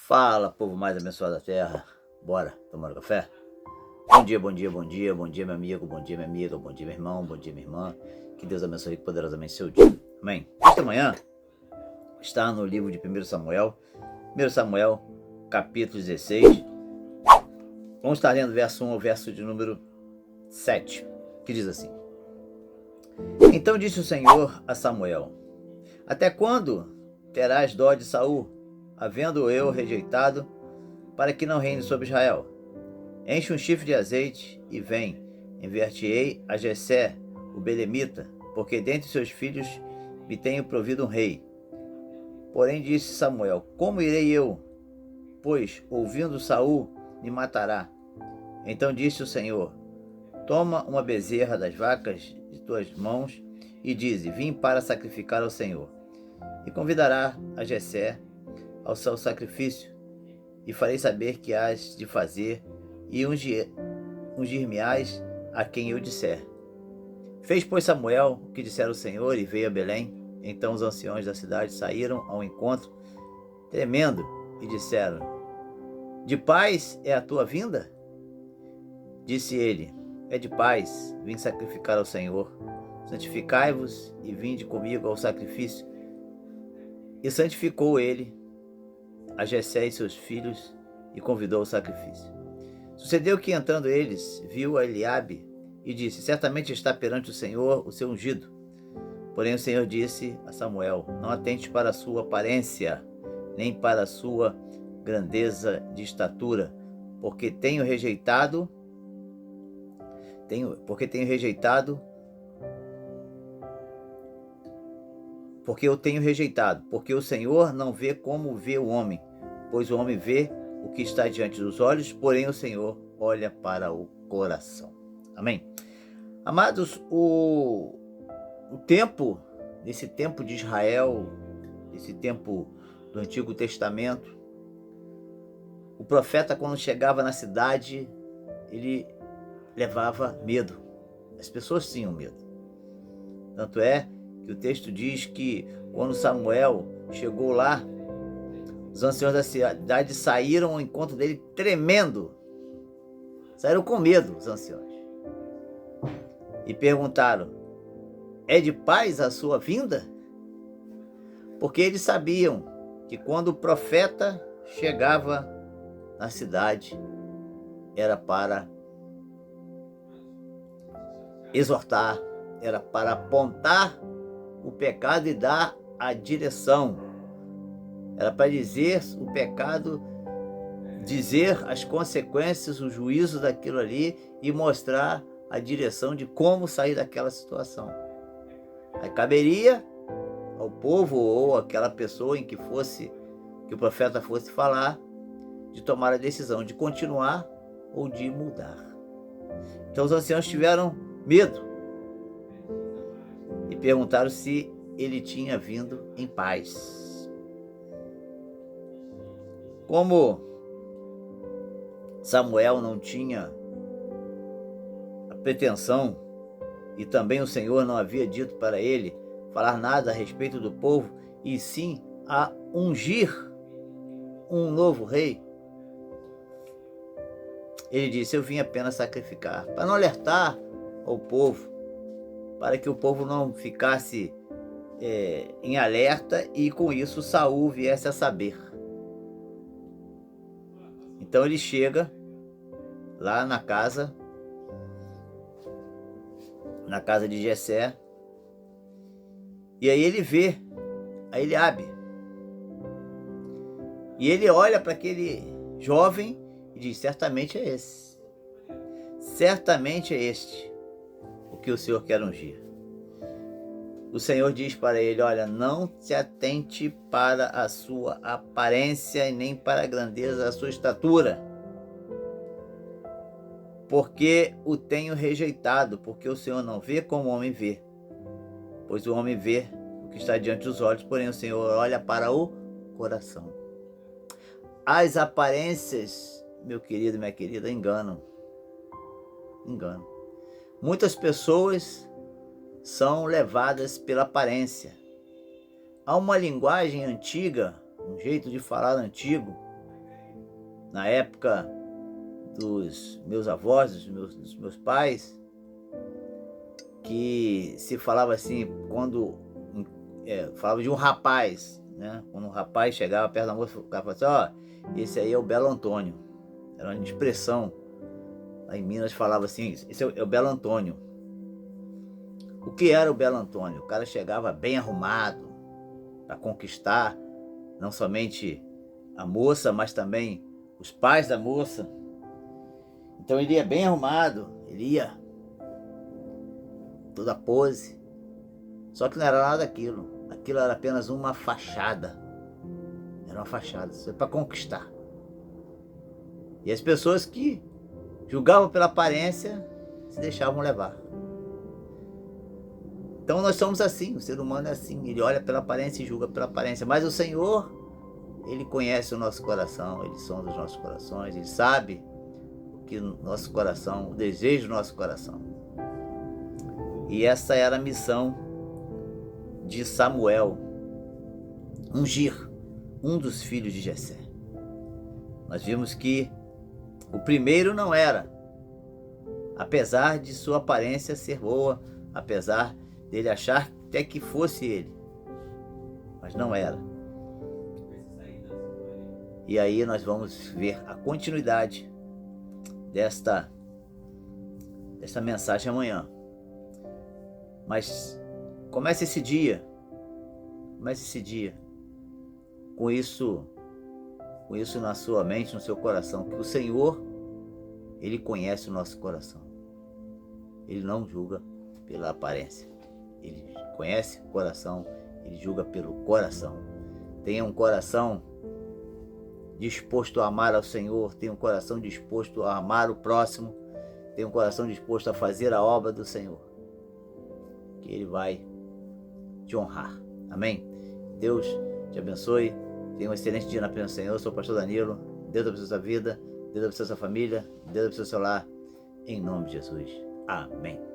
Fala, povo mais abençoado da terra. Bora tomar um café? Bom dia, bom dia, bom dia, bom dia, meu amigo, bom dia, minha amiga, bom dia, meu irmão, bom dia, minha irmã. Que Deus abençoe poderosamente seu dia. Amém. Esta manhã está no livro de 1 Samuel, capítulo 16. Vamos estar lendo verso 1 ao verso de número 7, que diz assim: Então disse o Senhor a Samuel: Até quando terás dó de Saul, havendo eu rejeitado, para que não reine sobre Israel? Enche um chifre de azeite e vem, enviar-te-ei a Jessé, o belemita, porque dentre seus filhos me tenho provido um rei. Porém disse Samuel: Como irei eu? Pois, ouvindo Saul, me matará. Então disse o Senhor: Toma uma bezerra das vacas de tuas mãos e dize: Vim para sacrificar ao Senhor. E convidará a Jessé ao seu sacrifício, e farei saber que hás de fazer, e ungir-me-ás a quem eu disser. Fez, pois, Samuel o que dissera o Senhor, e veio a Belém. Então os anciões da cidade saíram ao encontro, tremendo, e disseram: De paz é a tua vinda? Disse ele: É de paz, vim sacrificar ao Senhor. Santificai-vos e vinde comigo ao sacrifício. E santificou ele a Jessé e seus filhos, e convidou ao sacrifício. Sucedeu que, entrando eles, viu a Eliabe, e disse: Certamente está perante o Senhor o seu ungido. Porém o Senhor disse a Samuel: Não atente para a sua aparência, nem para a sua grandeza de estatura, porque eu tenho rejeitado, porque o Senhor não vê como vê o homem, pois o homem vê o que está diante dos olhos, porém o Senhor olha para o coração. Amém? Amados, nesse tempo de Israel, nesse tempo do Antigo Testamento, o profeta, quando chegava na cidade, ele levava medo. As pessoas tinham medo. Tanto é que o texto diz que quando Samuel chegou lá, os anciãos da cidade saíram ao encontro dele tremendo. Saíram com medo, os anciãos. E perguntaram: É de paz a sua vinda? Porque eles sabiam que quando o profeta chegava na cidade, era para exortar, era para apontar o pecado e dar a direção. Era para dizer o pecado, dizer as consequências, o juízo daquilo ali e mostrar a direção de como sair daquela situação. Aí caberia ao povo ou àquela pessoa em que o profeta fosse falar, de tomar a decisão de continuar ou de mudar. Então os anciãos tiveram medo e perguntaram se ele tinha vindo em paz. Como Samuel não tinha a pretensão, e também o Senhor não havia dito para ele falar nada a respeito do povo, e sim a ungir um novo rei, ele disse: Eu vim apenas sacrificar, para não alertar ao povo, para que o povo não ficasse em alerta e com isso Saul viesse a saber. Então ele chega lá na casa de Jessé, e aí ele vê a Eliabe, e ele olha para aquele jovem e diz: Certamente é este o que o Senhor quer ungir. O Senhor diz para ele: Olha, não se atente para a sua aparência e nem para a grandeza da sua estatura, porque o tenho rejeitado, porque o Senhor não vê como o homem vê, pois o homem vê o que está diante dos olhos, porém o Senhor olha para o coração. As aparências, meu querido, minha querida, enganam. Muitas pessoas são levadas pela aparência. Há uma linguagem antiga, um jeito de falar antigo, na época dos meus avós, dos meus pais, que se falava assim, quando falava de um rapaz, né? Quando um rapaz chegava perto da moça, o cara falava assim, esse aí é o Belo Antônio. Era uma expressão. Lá em Minas falava assim, esse é o Belo Antônio. O que era o Belo Antônio? O cara chegava bem arrumado para conquistar não somente a moça, mas também os pais da moça. Então ele ia bem arrumado, ele ia toda pose. Só que não era nada daquilo. Aquilo era apenas uma fachada. Era uma fachada, isso é para conquistar. E as pessoas que julgavam pela aparência se deixavam levar. Então nós somos assim, o ser humano é assim, ele olha pela aparência e julga pela aparência. Mas o Senhor, Ele conhece o nosso coração, Ele sonda os nossos corações, Ele sabe o que o nosso coração, o desejo do nosso coração. E essa era a missão de Samuel, ungir um dos filhos de Jessé. Nós vimos que o primeiro não era, apesar de sua aparência ser boa, apesar dele achar até que fosse ele, mas não era. E aí nós vamos ver a continuidade desta mensagem amanhã. Mas comece esse dia com isso na sua mente, no seu coração, que o Senhor, Ele conhece o nosso coração. Ele não julga pela aparência. Ele conhece o coração, Ele julga pelo coração. Tenha um coração disposto a amar ao Senhor, tenha um coração disposto a amar o próximo, tenha um coração disposto a fazer a obra do Senhor, que Ele vai te honrar. Amém? Deus te abençoe. Tenha um excelente dia na presença do Senhor. Eu sou o pastor Danilo. Deus abençoe a sua vida, Deus abençoe a sua família, Deus abençoe o seu lar. Em nome de Jesus. Amém.